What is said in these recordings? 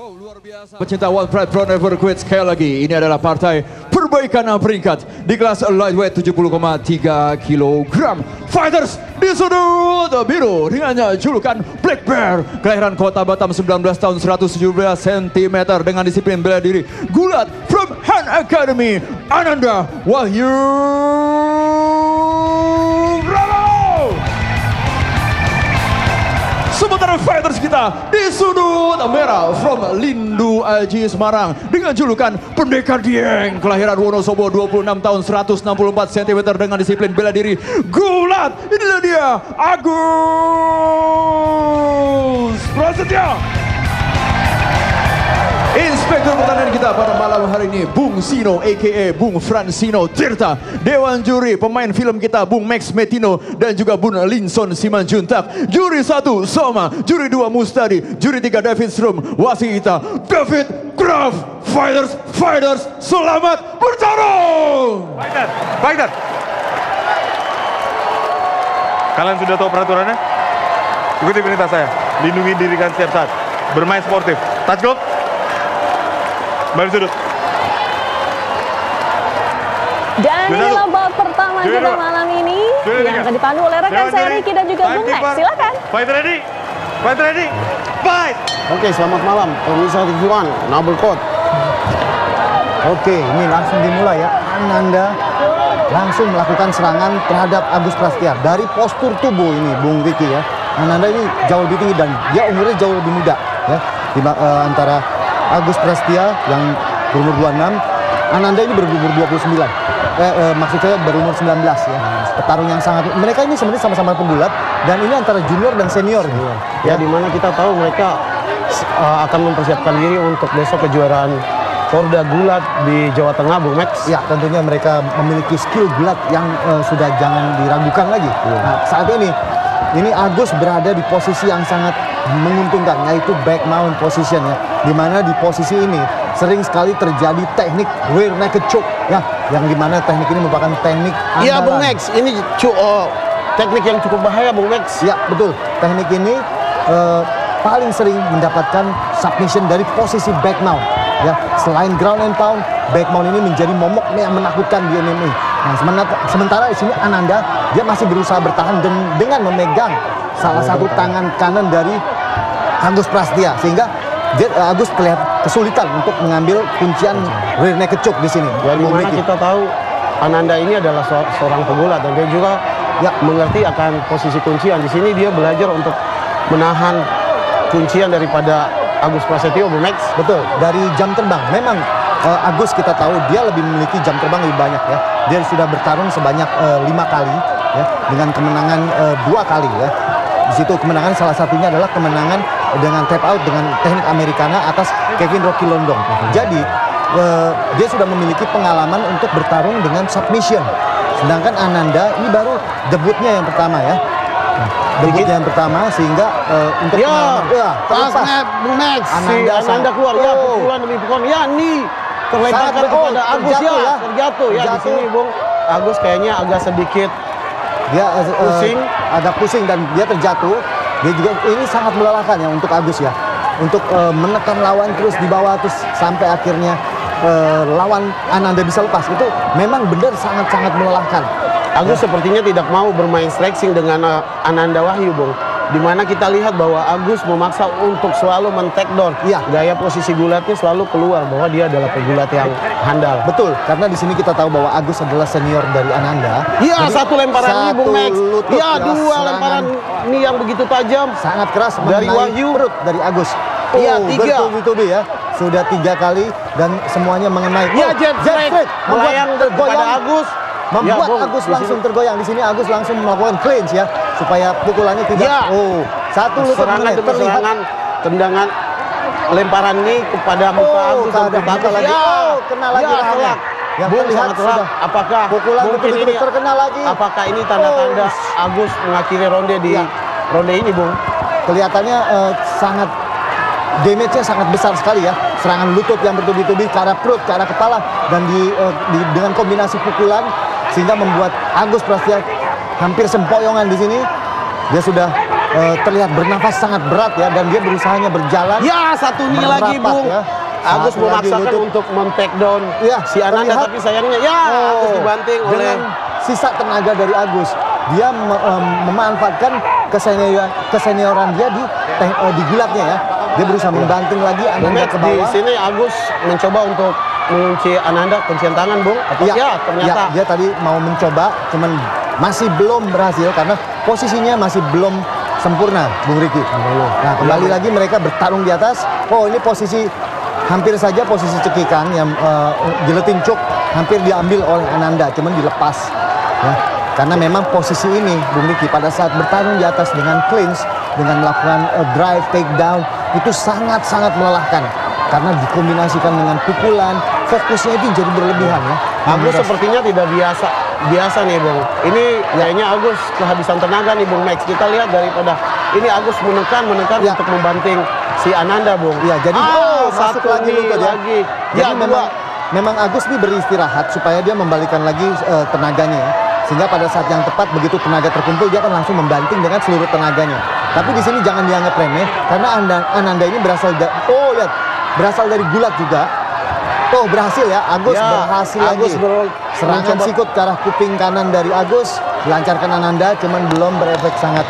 Luar biasa. Pecinta One Pride Pro Never Quit, sekali lagi ini adalah partai perbaikan peringkat di kelas lightweight 70,3 kg. Fighters di sudut biru dengan julukan Black Bear, kelahiran Kota Batam 19 tahun 117 cm dengan disiplin bela diri gulat from Han Academy, Ananda Wahyu. Sementara fighters kita di sudut merah from Lindu Aji Semarang dengan julukan Pendekar Dieng, kelahiran Wonosobo 26 tahun 164 cm dengan disiplin bela diri gulat. Inilah dia Agus Prasetya. Inspektur pertandingan kita pada malam hari ini Bung Sino aka Bung Fransino Tirta. Dewan juri pemain film kita Bung Max Metino dan juga Bung Linson Simanjuntak. Juri 1 Soma, juri 2 Mustadi, juri 3 David Strom. Wasit kita David Graf. Fighters selamat bertarung. Fighter. Kalian sudah tahu peraturannya? Ikuti perintah saya. Lindungi diri kalian setiap saat. Bermain sportif. Touch glove. Balik sudut. Dan inilah babak pertama kita malam ini yang akan dipandu oleh rekan saya Ricky dan juga Bung Max. Silakan. Fight ready. Fight. Oke, selamat malam pemirsa TV1, Noble Code. Oke, ini langsung dimulai ya. Ananda langsung melakukan serangan terhadap Agus Prasetya. Dari postur tubuh ini, Bung Ricky ya. Ananda ini jauh lebih tinggi dan dia umurnya jauh lebih muda ya. Antara Agus Prasetya yang berumur 26, Ananda ini berumur 29. Maksud saya berumur 19 ya. Petarung yang sangat, mereka ini sebenarnya sama-sama pegulat dan ini antara junior dan senior gitu. Ya, dimana kita tahu mereka akan mempersiapkan diri untuk besok kejuaraan Porda Gulat di Jawa Tengah, Bung Max. Ya, tentunya mereka memiliki skill gulat yang sudah jangan diragukan lagi. Nah, saat ini Agus berada di posisi yang sangat menguntungkan, yaitu back mount position ya, dimana di posisi ini sering sekali terjadi teknik rear naked choke ya, yang dimana teknik ini merupakan teknik andalan. Iya Bung Max, ini teknik yang cukup bahaya Bung Max. Ya betul, teknik ini paling sering mendapatkan submission dari posisi back mount ya. Selain ground and pound, back mount ini menjadi momok yang menakutkan di MMA. Nah, sementara di sini Ananda dia masih berusaha bertahan dengan memegang salah satu tangan kanan dari Agus Prasetya, sehingga Agus terlihat kesulitan untuk mengambil kuncian rear naked choke di sini. Ya, dimana kita tahu Ananda ini adalah seorang pegulat dan dia juga mengerti akan posisi kuncian. Di sini dia belajar untuk menahan kuncian daripada Agus Prasetya, Bung Max. Betul, dari jam terbang. Memang Agus kita tahu dia lebih memiliki jam terbang lebih banyak ya. Dia sudah bertarung sebanyak 5 kali ya, dengan kemenangan 2 kali ya. Di situ kemenangan salah satunya adalah kemenangan dengan tap out dengan teknik Americana atas Kevin Rocky London. Jadi dia sudah memiliki pengalaman untuk bertarung dengan submission. Sedangkan Ananda ini baru debutnya yang pertama ya. Debutnya yang pertama, sehingga untuk pengalaman Bung Max. Ananda keluar ya, pukulan demi pukulan. Ya nih terlemparkan kepada Agus terjatuh ya. Di sini Bung Agus kayaknya agak sedikit pusing, agak pusing dan dia terjatuh. Dia juga ini sangat melelahkan ya untuk Agus ya, untuk menekan lawan terus di bawah terus sampai akhirnya lawan Ananda bisa lepas. Itu memang benar sangat-sangat melelahkan. Agus sepertinya tidak mau bermain striking dengan Ananda Wahyu, Bung. Dimana kita lihat bahwa Agus memaksa untuk selalu men-take down. Iya. Gaya posisi gulatnya selalu keluar bahwa dia adalah pegulat yang handal. Betul, karena di sini kita tahu bahwa Agus adalah senior dari Ananda. Iya, satu lemparan ini Bung Max. Iya, 2 lemparan ini yang begitu tajam. Sangat keras dari Wahyu, perut dari Agus. Iya, 3. Bertubi-tubi ya. Sudah 3 kali dan semuanya mengenai. Iya, jet straight melayang kepada Agus. Membuat Agus langsung tergoyang. Di sini Agus langsung melakukan clinch ya, supaya pukulannya tidak. Satu lutut serangan demi serangan, tendangan lemparan ini kepada muka Agus dan muka lagi. Kena lagi rahangnya. Yang terlihat sudah apakah pukulan betul-betul terkena lagi. Apakah ini tanda-tanda Agus mengakhiri ronde di ronde ini, Bung? Kelihatannya sangat damage-nya sangat besar sekali ya. Serangan lutut yang bertubi-tubi ke arah perut, ke arah kepala, dan dengan kombinasi pukulan sehingga membuat Agus Prasetya hampir sempoyongan di sini. Dia sudah terlihat bernafas sangat berat ya, dan dia berusahanya berjalan. Ya, satu knee lagi, merapat, Bung. ya. Agus Satu lagi memaksakan lutut. untuk men-take down Ya, si Ananda, terlihat. tapi sayangnya ya Agus dibanting oleh dengan sisa tenaga dari Agus. Dia memanfaatkan kesenioran dia di gulatnya ya. Dia berusaha membanting lagi Ananda Max. ke Di bawah. sini Agus mencoba untuk mengunci Ananda, kuncian tangan, Bung. Ya, ternyata. dia tadi mau mencoba, cuman masih belum berhasil karena posisinya masih belum sempurna, Bung Riki. Nah, kembali lagi mereka bertarung di atas. Oh, ini posisi hampir saja posisi cekikan yang giletin choke hampir diambil oleh Ananda, cuman dilepas. Ya. Karena memang posisi ini, Bung Riki, pada saat bertarung di atas dengan clinch, dengan melakukan drive, takedown, itu sangat-sangat melelahkan. Karena dikombinasikan dengan pukulan, fokusnya itu jadi berlebihan ya. Agus sepertinya tidak biasa nih, Bung. Ini kayaknya Agus kehabisan tenaga nih, Bung Max. Kita lihat daripada ini Agus menekan Ya. untuk membanting si Ananda, Bung. Ya, jadi masuk satu lagi lutut ya. lagi. Jadi Ya, memang Agus ini beristirahat supaya dia membalikan lagi tenaganya ya. Sehingga pada saat yang tepat begitu tenaga terkumpul dia akan langsung membanting dengan seluruh tenaganya. Tapi di sini jangan dianggap remeh karena Ananda ini berasal dari gulat juga. Oh, berhasil ya. Agus berhasil lagi. Serangan sikut ke arah kuping kanan dari Agus dilancarkan Ananda, cuman belum berefek sangat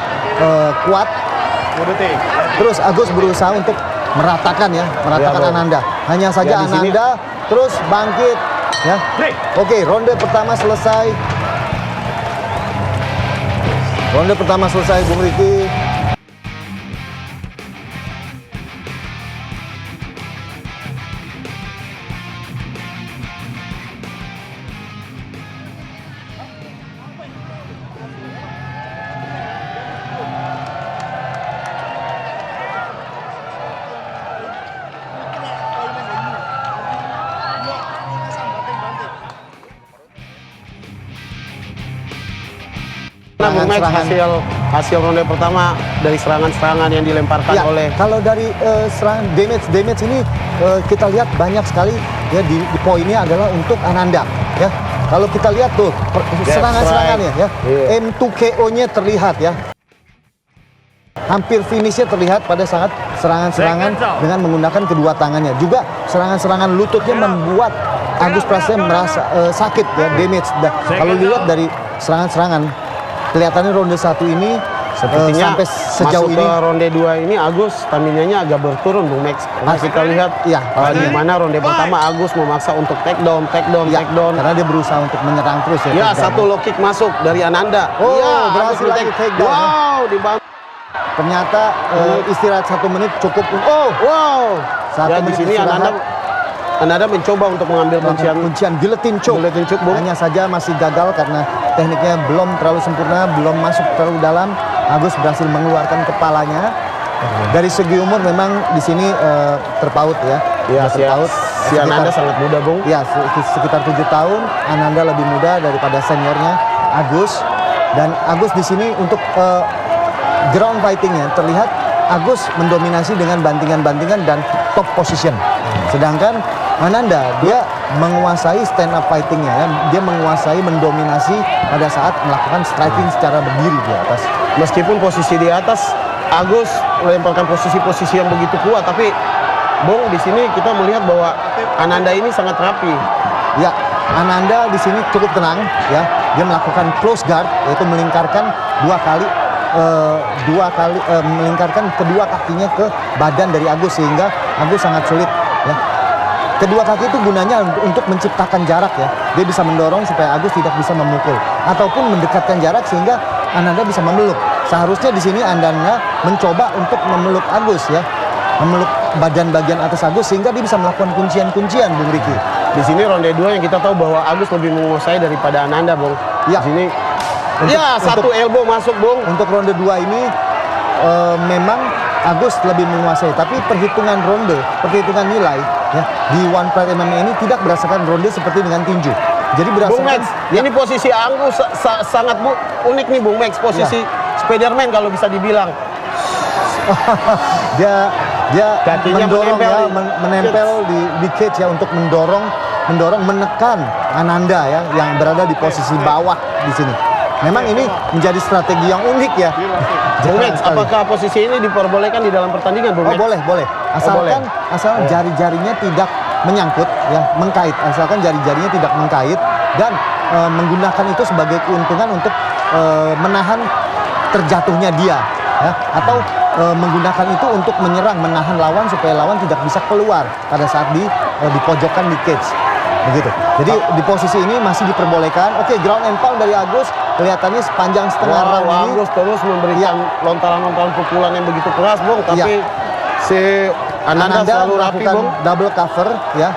kuat. Terus Agus berusaha untuk meratakan Bro. Ananda. Hanya saja Ya, di sini- Ananda terus bangkit ya. Oke, ronde pertama selesai. Ronde pertama selesai, Bung Riki. Nah, Bung Max, hasil ronde pertama dari serangan-serangan yang dilemparkan Ya, oleh kalau dari serangan damage ini kita lihat banyak sekali ya di poinnya adalah untuk Ananda ya. Kalau kita lihat tuh serangan-serangannya ya, Iya. M2KO-nya terlihat ya. Hampir finishnya terlihat pada saat serangan-serangan dengan menggunakan kedua tangannya. Juga serangan-serangan lututnya membuat Agus Prasetya merasa sakit ya, damage. Dan kalau dilihat dari serangan-serangan, kelihatannya ronde 1 ini sepertinya sampai sejauh masuk ini ke ronde 2 ini Agus staminanya agak berturun, Bung Max. Karena kita lihat Iya, di mana ronde pertama Agus memaksa untuk take down. ya, karena dia berusaha untuk menyerang terus ya. Ya, takedown. satu low kick masuk dari Ananda. Oh, Ya, berhasil Agus lagi di-take. takedown, ya. Wow, dibantu. Ternyata istirahat 1 menit cukup. Wow. Satu Ya, di menit sini istirahat. Ananda mencoba untuk mengambil kuncian guillotine choke. Guillotine choke, Bung. Hanya saja masih gagal karena tekniknya belum terlalu sempurna, belum masuk terlalu dalam. Agus berhasil mengeluarkan kepalanya. Dari segi umur memang di sini terpaut ya. Ya, terpaut. si Ananda sangat muda, Bung. Ya, sekitar 7 tahun. Ananda lebih muda daripada seniornya Agus. Dan Agus di sini untuk ground fightingnya terlihat Agus mendominasi dengan bantingan-bantingan dan top position. Sedangkan Ananda dia menguasai stand up fightingnya ya. Dia menguasai mendominasi pada saat melakukan striking secara berdiri di atas. Meskipun posisi di atas Agus melemparkan posisi-posisi yang begitu kuat, tapi Bung, di sini kita melihat bahwa Ananda ini sangat rapi. Ya, Ananda di sini cukup tenang ya. Dia melakukan close guard, yaitu melingkarkan melingkarkan kedua kakinya ke badan dari Agus sehingga Agus sangat sulit ya. Kedua kaki itu gunanya untuk menciptakan jarak ya. Dia bisa mendorong supaya Agus tidak bisa memukul ataupun mendekatkan jarak sehingga Ananda bisa memeluk. Seharusnya di sini Ananda mencoba untuk memeluk Agus ya. Memeluk badan bagian atas Agus sehingga dia bisa melakukan kuncian-kuncian, Bung Riki. Di sini ronde 2 yang kita tahu bahwa Agus lebih menguasai daripada Ananda, Bung. Ya. Di sini satu elbow masuk, Bung. Untuk ronde 2 ini memang Agus lebih menguasai, tapi perhitungan nilai ya di One Pride MMA ini tidak berdasarkan ronde seperti dengan tinju. Jadi Bung berdasarkan Max, ini posisi Agus sangat unik nih, Bung Max. Posisi Spiderman kalau bisa dibilang. dia Kakinya mendorong menempel ya, menempel di cage ya untuk mendorong menekan Ananda ya yang berada di posisi bawah di sini. Memang ini menjadi strategi yang unik ya. Bung Max, apakah posisi ini diperbolehkan di dalam pertandingan, Bung Oh Max? boleh, boleh. Asalkan jari-jarinya tidak menyangkut, ya, mengkait. Asalkan jari-jarinya tidak mengkait dan menggunakan itu sebagai keuntungan untuk menahan terjatuhnya dia, ya, atau menggunakan itu untuk menyerang, menahan lawan supaya lawan tidak bisa keluar pada saat dipojokkan di cage. Begitu. Jadi di posisi ini masih diperbolehkan. Oke, ground and pound dari Agus kelihatannya sepanjang setengah round ini. Agus terus memberikan lontaran-lontaran pukulan yang begitu keras, Bung. Tapi si Ananda selalu rapi, melakukan Bung. double cover, ya.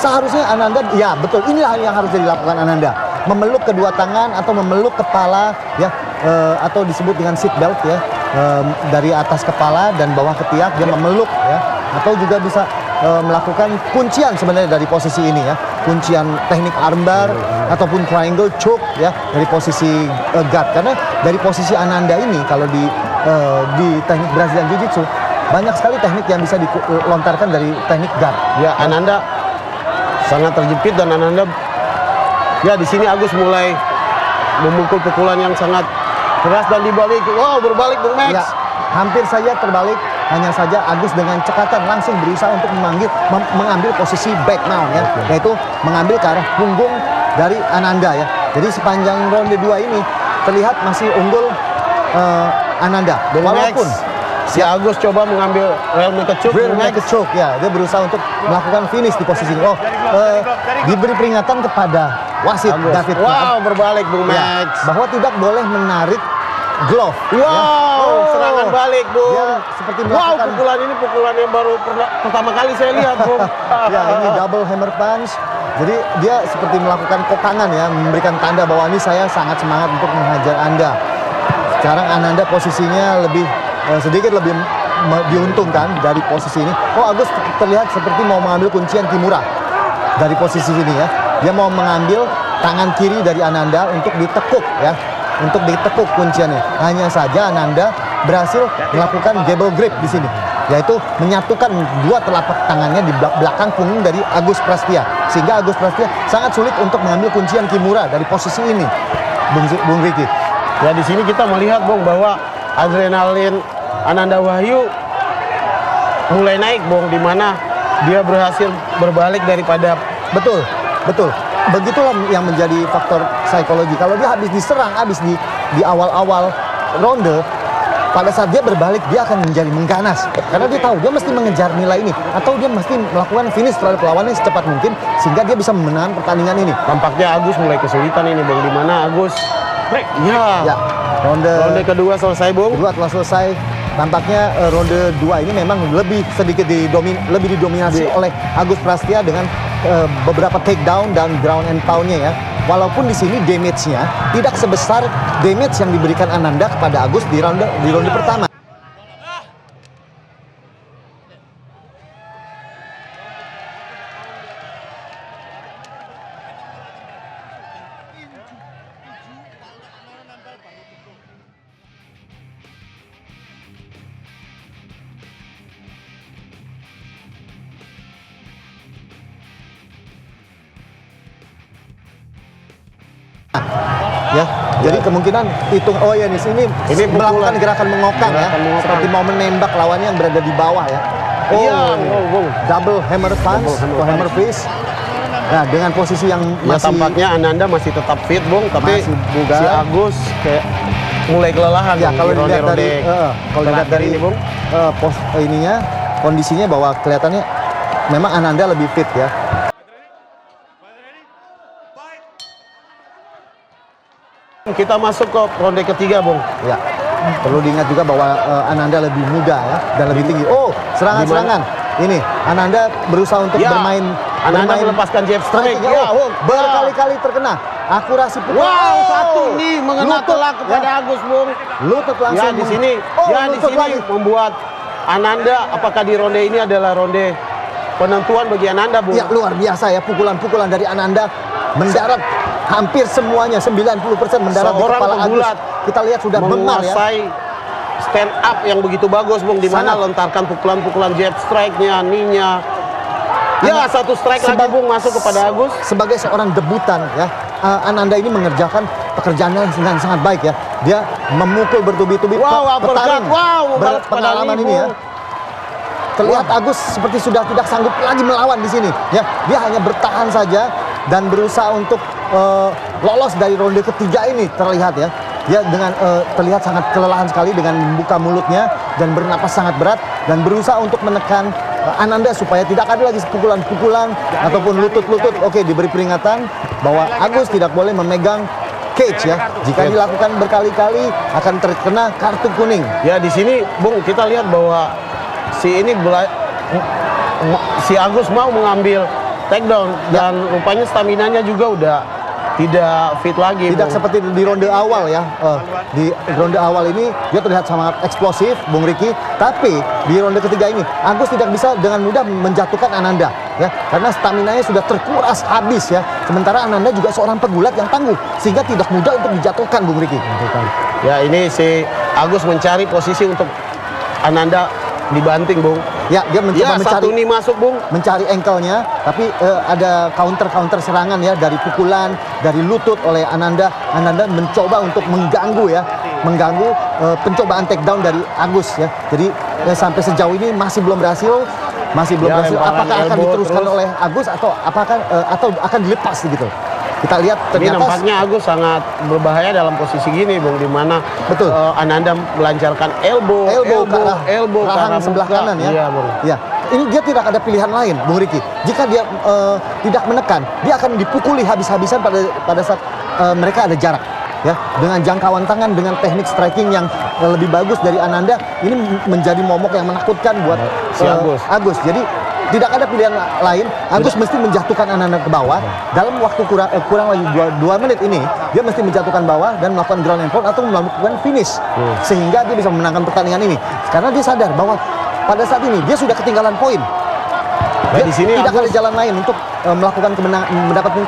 Seharusnya Ananda, ya betul, inilah yang harus dilakukan Ananda. Memeluk kedua tangan atau memeluk kepala, ya, atau disebut dengan seat belt, ya, dari atas kepala dan bawah ketiak dia memeluk, ya, atau juga bisa melakukan kuncian sebenarnya dari posisi ini, ya, kuncian teknik armbar ataupun triangle choke, ya, dari posisi guard. Karena dari posisi Ananda ini kalau di teknik Brazilian Jiu-Jitsu banyak sekali teknik yang bisa dilontarkan dari teknik guard. Ya, Ananda sangat terjepit dan Ananda, ya, di sini Agus mulai memukul pukulan yang sangat keras dan dibalik. Wow, berbalik, Bung Max. Ya, hampir saja terbalik. Hanya saja Agus dengan cekatan langsung berusaha untuk mengambil posisi back mount, ya, yaitu mengambil ke arah punggung dari Ananda, ya. Jadi sepanjang ronde 2 ini terlihat masih unggul Ananda. Walaupun si Agus coba mengambil rear naked choke, rear naked choke, ya, dia berusaha untuk melakukan finish di posisi ini. Diberi peringatan kepada wasit David. Wow, berbalik, Bung Ya, Max. bahwa tidak boleh menarik glove. Wow, serangan balik, Bung. Dia seperti Wow, melakukan pukulan ini pukulan yang baru pertama kali saya lihat, Bung. ya, ini double hammer punch. Jadi dia seperti melakukan kokangan, ya, memberikan tanda bahwa ini saya sangat semangat untuk menghajar Anda. Sekarang Ananda posisinya sedikit lebih diuntungkan dari posisi ini. Oh, Agus terlihat seperti mau mengambil kuncian Kimura dari posisi ini, ya. Dia mau mengambil tangan kiri dari Ananda untuk ditekuk, ya. Untuk ditekuk kunciannya. Hanya saja Ananda berhasil melakukan gable grip di sini, yaitu menyatukan dua telapak tangannya di belakang punggung dari Agus Prastia, sehingga Agus Prastia sangat sulit untuk mengambil kuncian Kimura dari posisi ini, Bung Ricky. Ya, di sini kita melihat, Bung, bahwa adrenalin Ananda Wahyu mulai naik, Bung, di mana dia berhasil berbalik daripada betul. Begitulah yang menjadi faktor psikologi. Kalau dia habis diserang, habis di awal-awal ronde, pada saat dia berbalik dia akan menjadi mengganas. Karena dia tahu dia mesti mengejar nilai ini, atau dia mesti melakukan finish terhadap lawannya secepat mungkin sehingga dia bisa memenangkan pertandingan ini. Tampaknya Agus mulai kesulitan ini, Bung, di mana Agus Ya, ronde kedua selesai, Bung. kedua telah selesai. Tampaknya ronde 2 ini memang lebih sedikit lebih didominasi oleh Agus Prastia dengan beberapa takedown dan ground and pound-nya, ya. Walaupun di sini damage-nya tidak sebesar damage yang diberikan Ananda kepada Agus di ronde pertama. Ya, jadi kemungkinan hitung, oh ya, di sini melakukan gerakan mengokang, ya, seperti mau menembak lawannya yang berada di bawah, ya. Oh, Iya, Bung. double hammer punch atau hammer fist. Nah, dengan posisi yang Ya, masih tampaknya Ananda masih tetap fit, Bung, tapi masih bugar. si Agus kayak mulai kelelahan, ya, Bung, kalau di dilihat ronde-ronde dari terakhir ini, Bung. kondisinya bahwa kelihatannya memang Ananda lebih fit, ya. Kita masuk ke ronde ketiga, Bung. Ya, perlu diingat juga bahwa Ananda lebih muda, ya, dan lebih tinggi. Oh, serangan-serangan. Ini Ananda berusaha untuk bermain melepaskan jab strike. Ya, berkali-kali terkena. Akurasi pukulan. Wow, satu nih mengena telak kepada Agus, Bung. Lutut langsung. Ya, di sini, lutut lagi. membuat Ananda, apakah di ronde ini adalah ronde penentuan bagi Ananda, Bung? Ya, luar biasa, ya, pukulan-pukulan dari Ananda mendarat hampir semuanya, 90% mendarat di Seorang kepala Agus. pegulat Kita lihat sudah memar, ya. menguasai stand up yang begitu bagus, Bung, di mana Sangat. lontarkan pukulan-pukulan jab strike-nya, knee-nya. Ya, satu strike lagi, Bung, masuk kepada Agus. Sebagai seorang debutan, ya, Ananda ini mengerjakan pekerjaannya dengan sangat baik ya. Dia memukul bertubi-tubi petarung berpengalaman ini ya. Terlihat Agus seperti sudah tidak sanggup lagi melawan di sini ya. Dia hanya bertahan saja dan berusaha untuk lolos dari ronde ketiga ini, terlihat ya. Dia dengan terlihat sangat kelelahan sekali dengan membuka mulutnya dan bernapas sangat berat dan berusaha untuk menekan Ananda supaya tidak ada lagi pukulan-pukulan ataupun lutut-lutut. Oke, diberi peringatan bahwa Agus tidak boleh memegang cage ya. Jika dilakukan berkali-kali akan terkena kartu kuning. Ya di sini Bung kita lihat bahwa si Agus mau mengambil takedown dan rupanya staminanya juga udah tidak fit lagi. Tidak Bung. seperti di ronde awal ya. Di ronde awal ini dia terlihat sangat eksplosif, Bung Riki. Tapi di ronde ketiga ini Agus tidak bisa dengan mudah menjatuhkan Ananda ya, karena staminanya sudah terkuras habis ya. Sementara Ananda juga seorang pegulat yang tangguh sehingga tidak mudah untuk dijatuhkan, Bung Riki. Ya ini si Agus mencari posisi untuk Ananda dibanting, Bung. Ya, dia mencoba mencari satu nih masuk, Bung. Mencari ankle-nya, tapi ada counter serangan ya dari pukulan, dari lutut oleh Ananda. Ananda mencoba untuk mengganggu ya, pencobaan takedown dari Agus ya. Jadi sampai sejauh ini masih belum berhasil. Apakah akan diteruskan oleh Agus atau akan dilepas gitu? Kita lihat Ini ternyata nampaknya Agus sangat berbahaya dalam posisi gini, Bung, di mana betul. Ananda melancarkan elbow ke arah sebelah muka. kanan ya. Iya, Bung. Ya. Ini dia tidak ada pilihan lain, Bung Riki. Jika dia tidak menekan, dia akan dipukuli habis-habisan pada saat mereka ada jarak. Ya, dengan jangkauan tangan, dengan teknik striking yang lebih bagus dari Ananda, ini menjadi momok yang menakutkan buat si Agus. Jadi tidak ada pilihan lain. Agus mesti menjatuhkan Ananda ke bawah dalam waktu kurang lagi 2 menit ini. Dia mesti menjatuhkan bawah dan melakukan ground and pound atau melakukan finish sehingga dia bisa memenangkan pertandingan ini. Karena dia sadar bahwa pada saat ini dia sudah ketinggalan poin. Dia di sini tidak ada jalan lain untuk mendapatkan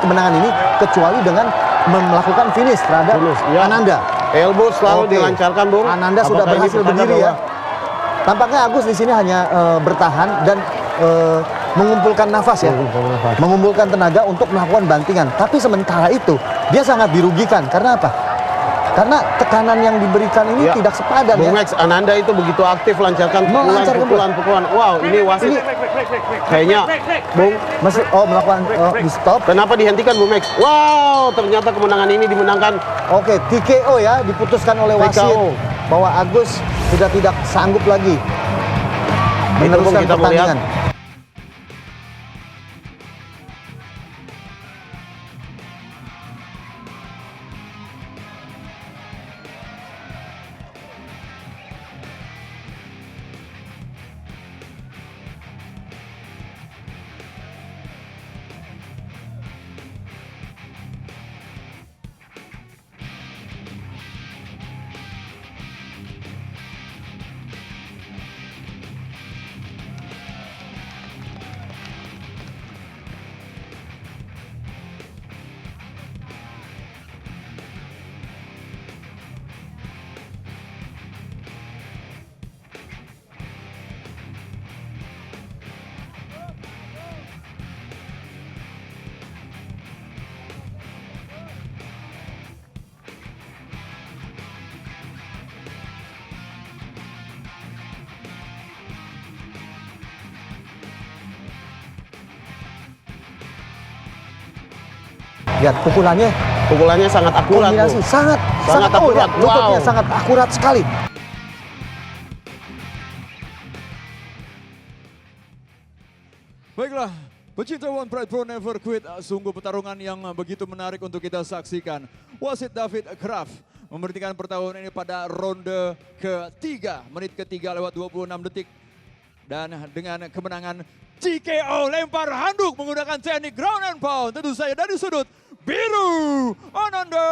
kemenangan ini kecuali dengan melakukan finish terhadap Ananda. Elbow selalu dilancarkan, Bung. Ananda sudah berhasil berdiri ya. Tampaknya Agus di sini hanya bertahan dan mengumpulkan nafas ya, mengumpulkan tenaga untuk melakukan bantingan. Tapi sementara itu dia sangat dirugikan. Karena apa? Karena tekanan yang diberikan ini tidak sepadan Bung ya. Max, Ananda itu begitu aktif lancarkan pukulan. Wow, ini wasit kayaknya Bung melakukan di stop. Kenapa dihentikan, Bung Max? Wow, ternyata kemenangan ini dimenangkan. Oke, TKO ya, diputuskan oleh wasit bahwa Agus sudah tidak sanggup lagi meneruskan pertandingan. Lihat pukulannya sangat akurat. Kombinasi sangat akurat. Lututnya sangat akurat sekali. Baiklah, pecinta One Pride Pro Never Quit, sungguh pertarungan yang begitu menarik untuk kita saksikan. Wasit David Kraft memberhentikan pertarungan ini pada ronde ketiga, menit ketiga lewat 26 detik. Dan dengan kemenangan TKO, lempar handuk menggunakan teknik ground and pound, tentu saja dari sudut biru, Ananda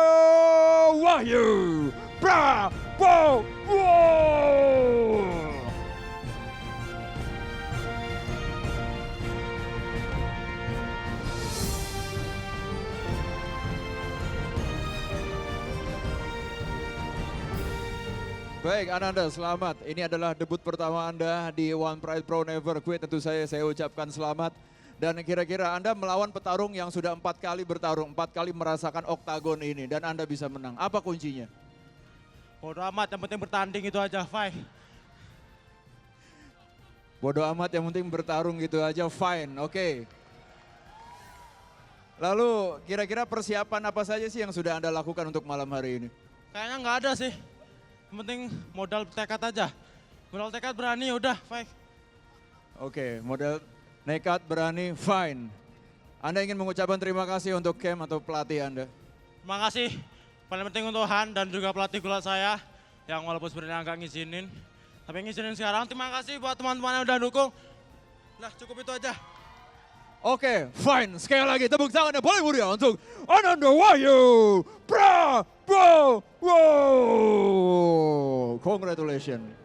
Wahyu Prabowo. Baik Ananda, selamat. Ini adalah debut pertama Anda di One Pride Pro Never Quit. Tentu saya ucapkan selamat. Dan kira-kira Anda melawan petarung yang sudah 4 kali bertarung, 4 kali merasakan oktagon ini dan Anda bisa menang. Apa kuncinya? Bodo amat, yang penting bertanding itu aja, fight. Bodoh amat, yang penting bertarung gitu aja, fine, oke. Lalu kira-kira persiapan apa saja sih yang sudah Anda lakukan untuk malam hari ini? Kayaknya nggak ada sih. Yang penting modal tekad aja. Modal tekad berani udah, fight. Oke, model nekat, berani, fine. Anda ingin mengucapkan terima kasih untuk camp atau pelatih Anda? Terima kasih. Paling penting untuk Han dan juga pelatih gulat saya yang walaupun sebenarnya agak ngizinin. Tapi ngizinin sekarang. Terima kasih buat teman-teman yang udah dukung. Nah, cukup itu aja. Oke, fine. Sekali lagi tepuk tangan yang paling meriah untuk Ananda Wahyu Prabowo. Congratulations.